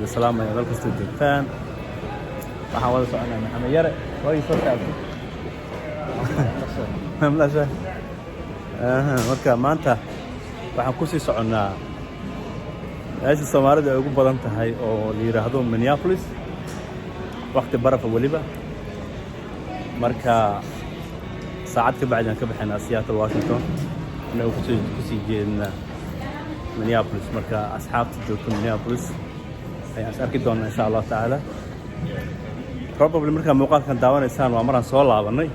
السلام عليكم ورحمة الله وبركاته. waxaan wada soconaa maxamed yare way soo taabtay mamlasha marka maanta waxaan ku sii soconaa meesha Soomaalida ay ugu badan tahay oo la yiraahdo Minneapolis waqti baraf waliba marka saacad ka bacdan ka baxnaa Seattle Washington inuu ku sii jeedna Minneapolis marka asxaabta joogta Minneapolis ayaan arki doonaa insha Allah taala probably marka muuqaalkan daawanaysaan waa maraan soo laabanay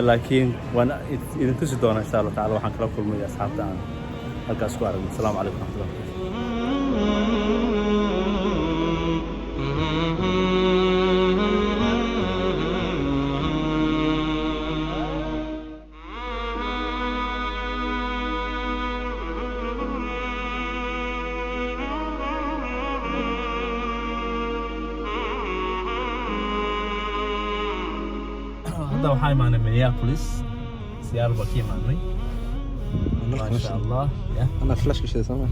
laakiin waan idin tusi doonaa insha Allah taala waxaan kala kulmay asxaabta aan halkaas ku aragnay. Assalaamu calaykum warahmatullahi waxay maana Minneapolis Seattle baki maanay ما شاء الله انا فلاش كل شيء سامع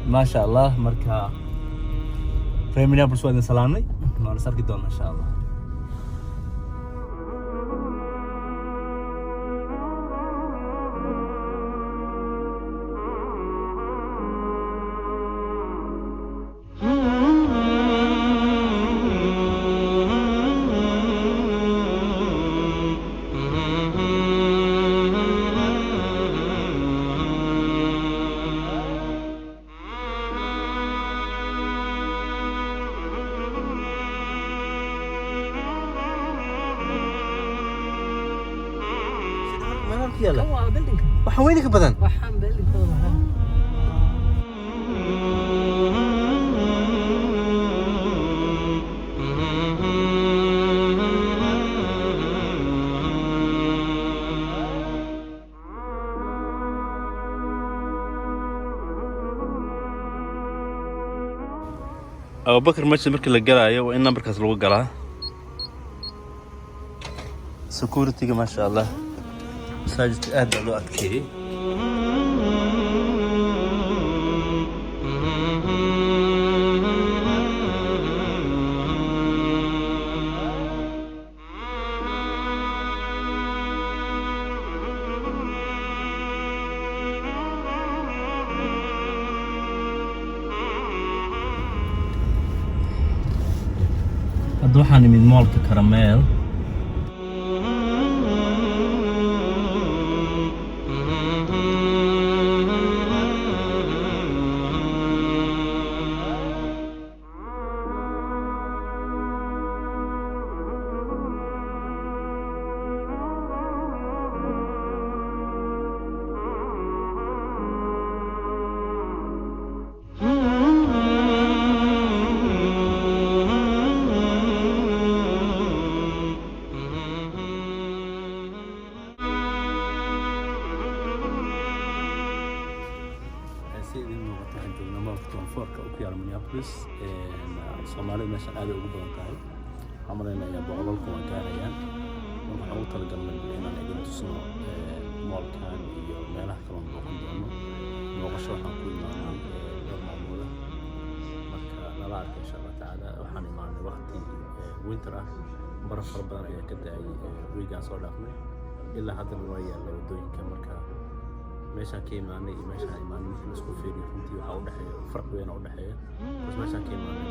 ما شاء الله marka Minneapolis waan salaamay waan sarki doona insha Allah. يلا هو بيلدينج waxaan weyn ka badan waxaan بيلدينج أبو بكر ماشي markii la galaayo waa in numberkaas lagu galaa security ma sha Allah مساجد أهدى له أكثر. أدوحني من مولك كراميل. Minneapolis Soomaalida meesha aad ugu badan tahay amarayna ayaa boqolka waan gaarayaan waxaan u talagalnay inaan idin tusno moolkan iyo meelaha kale oo booqan doono booqasho waxaan ku imaanay dhowr maalmood marka nala arko insha Allah taala waxaan imaanay waqti winter ah baraf fara badan ayaa ka da'ay weegaan soo dhaafnay ilaa haddana waa yaalla wadooyinka marka meeshaan ka imaanay iyo meeshaan imaanay markii la isku fiiriyo runtii waxaa u dhexeeya farq weyn u dhexeeya bas meeshaan ka imaanay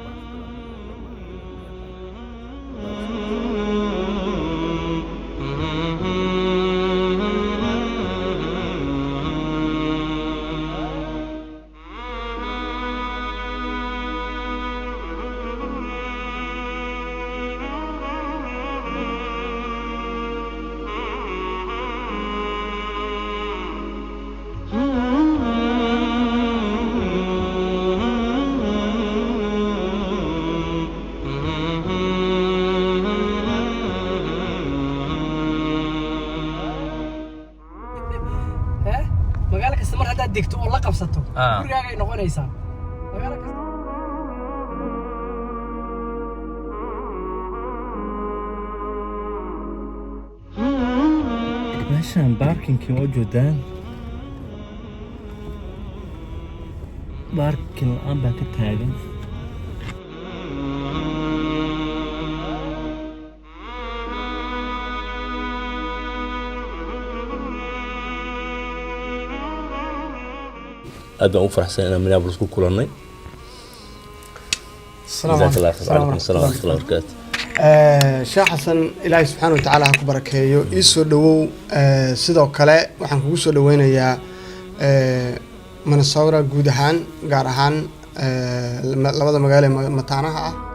magaalo kasta mar haddaad degto oo la qabsato gurigaaga ay noqonaysaa magaalo kasta meeshaan baarkinkii oo joodaan باركن الآن باكت هاجا أدعو فرحسن أنا من يابلس كلنا. السلام عليكم ورحمة الله وبركاته. شيخ حسن إلهي سبحانه وتعالى كبركيه يسوع دو سيدو كلا وحن كوسو دوينا يا من الصورة جودهان جارهان لبض مجال متعناها